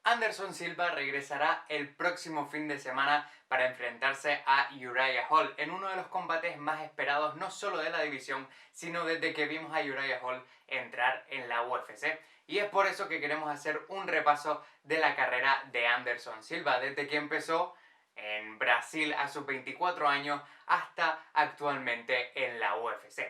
Anderson Silva regresará el próximo fin de semana para enfrentarse a Uriah Hall en uno de los combates más esperados no solo de la división, sino desde que vimos a Uriah Hall entrar en la UFC. Y es por eso que queremos hacer un repaso de la carrera de Anderson Silva, desde que empezó en Brasil a sus 24 años hasta actualmente en la UFC,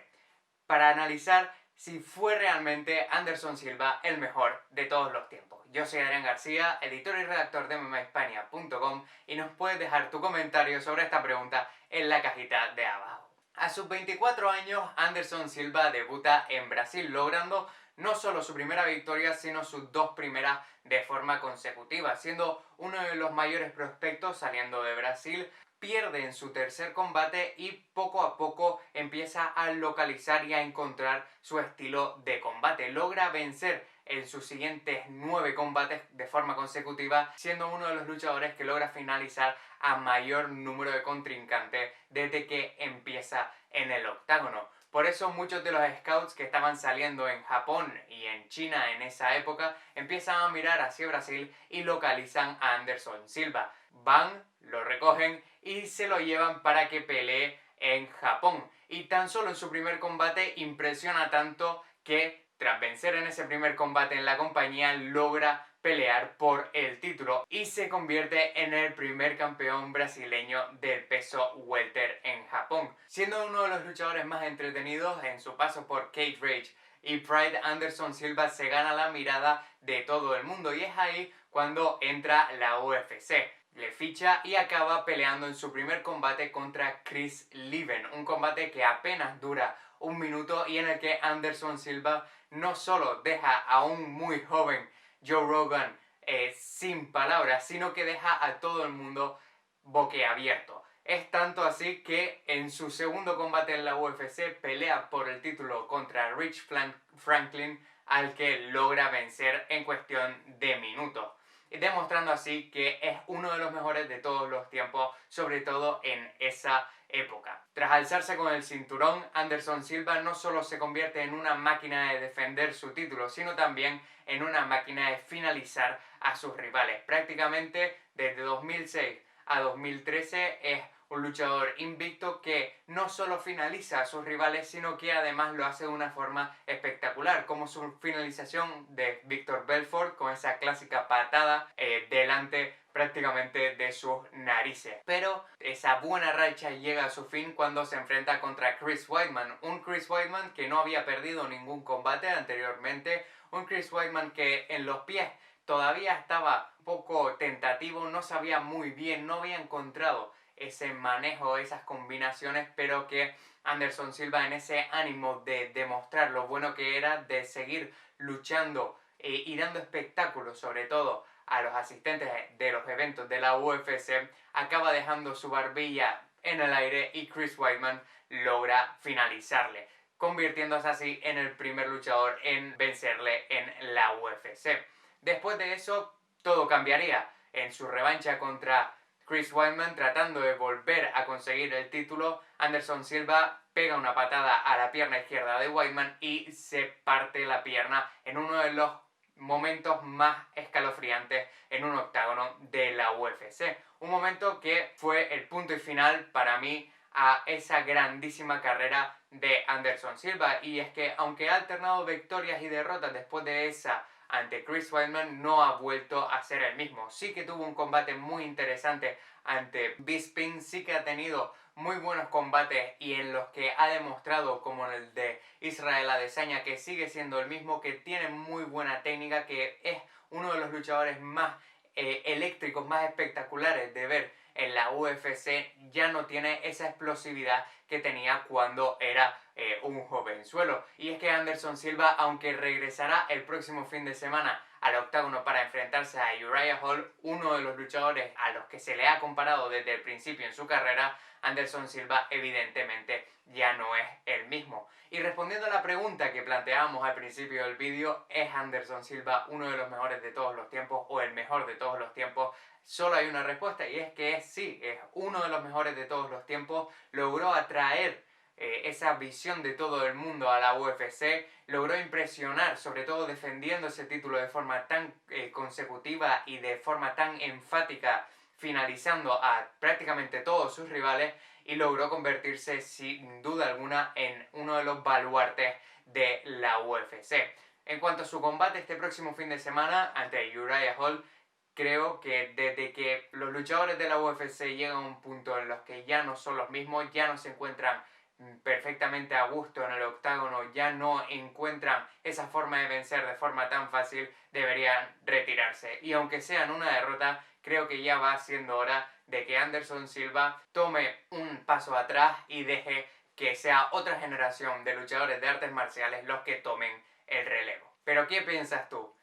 para analizar si fue realmente Anderson Silva el mejor de todos los tiempos. Yo soy Adrián García, editor y redactor de MMAhispania.com, y nos puedes dejar tu comentario sobre esta pregunta en la cajita de abajo. A sus 24 años, Anderson Silva debuta en Brasil, logrando no solo su primera victoria, sino sus dos primeras de forma consecutiva, siendo uno de los mayores prospectos saliendo de Brasil. Pierde en su tercer combate y poco a poco empieza a localizar y a encontrar su estilo de combate. Logra vencer en sus siguientes 9 combates de forma consecutiva, siendo uno de los luchadores que logra finalizar a mayor número de contrincantes desde que empieza en el octágono. Por eso muchos de los scouts que estaban saliendo en Japón y en China en esa época empiezan a mirar hacia Brasil y localizan a Anderson Silva. Van, lo recogen y se lo llevan para que pelee en Japón. Y tan solo en su primer combate impresiona tanto que tras vencer en ese primer combate en la compañía logra pelear por el título y se convierte en el primer campeón brasileño del peso welter en Japón, siendo uno de los luchadores más entretenidos. En su paso por Cage Rage y Pride, Anderson Silva se gana la mirada de todo el mundo, y es ahí cuando entra la UFC. Le ficha y acaba peleando en su primer combate contra Chris Leben, un combate que apenas dura un minuto y en el que Anderson Silva no solo deja a un muy joven Joe Rogan sin palabras, sino que deja a todo el mundo boquiabierto. Es tanto así que en su segundo combate en la UFC pelea por el título contra Rich Franklin, al que logra vencer en cuestión de minutos, demostrando así que es uno de los mejores de todos los tiempos, sobre todo en esa época. Tras alzarse con el cinturón, Anderson Silva no solo se convierte en una máquina de defender su título, sino también en una máquina de finalizar a sus rivales. Prácticamente desde 2006 a 2013 es un luchador invicto que no solo finaliza a sus rivales, sino que además lo hace de una forma espectacular, como su finalización de Víctor Belfort con esa clásica patada delante prácticamente de sus narices. Pero esa buena racha llega a su fin cuando se enfrenta contra Chris Weidman, un Chris Weidman que no había perdido ningún combate anteriormente, un Chris Weidman que en los pies todavía estaba un poco tentativo, no sabía muy bien, no había encontrado ese manejo, esas combinaciones, pero que Anderson Silva, en ese ánimo de demostrar lo bueno que era, de seguir luchando y dando espectáculos sobre todo a los asistentes de los eventos de la UFC, acaba dejando su barbilla en el aire y Chris Weidman logra finalizarle, convirtiéndose así en el primer luchador en vencerle en la UFC. Después de eso, todo cambiaría. En su revancha contra Chris Weidman, tratando de volver a conseguir el título, Anderson Silva pega una patada a la pierna izquierda de Weidman y se parte la pierna en uno de los momentos más escalofriantes en un octágono de la UFC. Un momento que fue el punto y final para mí a esa grandísima carrera de Anderson Silva. Y es que aunque ha alternado victorias y derrotas después de esa ante Chris Weidman, no ha vuelto a ser el mismo. Sí que tuvo un combate muy interesante ante Bisping, sí que ha tenido muy buenos combates y en los que ha demostrado, como en el de Israel Adesanya, que sigue siendo el mismo, que tiene muy buena técnica, que es uno de los luchadores más eléctricos, más espectaculares de ver en la UFC. Ya no tiene esa explosividad que tenía cuando era un jovenzuelo. Y es que Anderson Silva, aunque regresará el próximo fin de semana al octágono para enfrentarse a Uriah Hall, uno de los luchadores a los que se le ha comparado desde el principio en su carrera, Anderson Silva evidentemente ya no es el mismo. Y respondiendo a la pregunta que planteábamos al principio del vídeo, ¿es Anderson Silva uno de los mejores de todos los tiempos o el mejor de todos los tiempos? Solo hay una respuesta, y es que sí, es uno de los mejores de todos los tiempos. Logró atraer esa visión de todo el mundo a la UFC, logró impresionar, sobre todo defendiendo ese título de forma tan consecutiva y de forma tan enfática, finalizando a prácticamente todos sus rivales, y logró convertirse sin duda alguna en uno de los baluartes de la UFC. En cuanto a su combate este próximo fin de semana ante Uriah Hall, creo que desde que los luchadores de la UFC llegan a un punto en los que ya no son los mismos, ya no se encuentran perfectamente a gusto en el octágono, ya no encuentran esa forma de vencer de forma tan fácil, deberían retirarse. Y aunque sean una derrota, creo que ya va siendo hora de que Anderson Silva tome un paso atrás y deje que sea otra generación de luchadores de artes marciales los que tomen el relevo. Pero ¿qué piensas tú?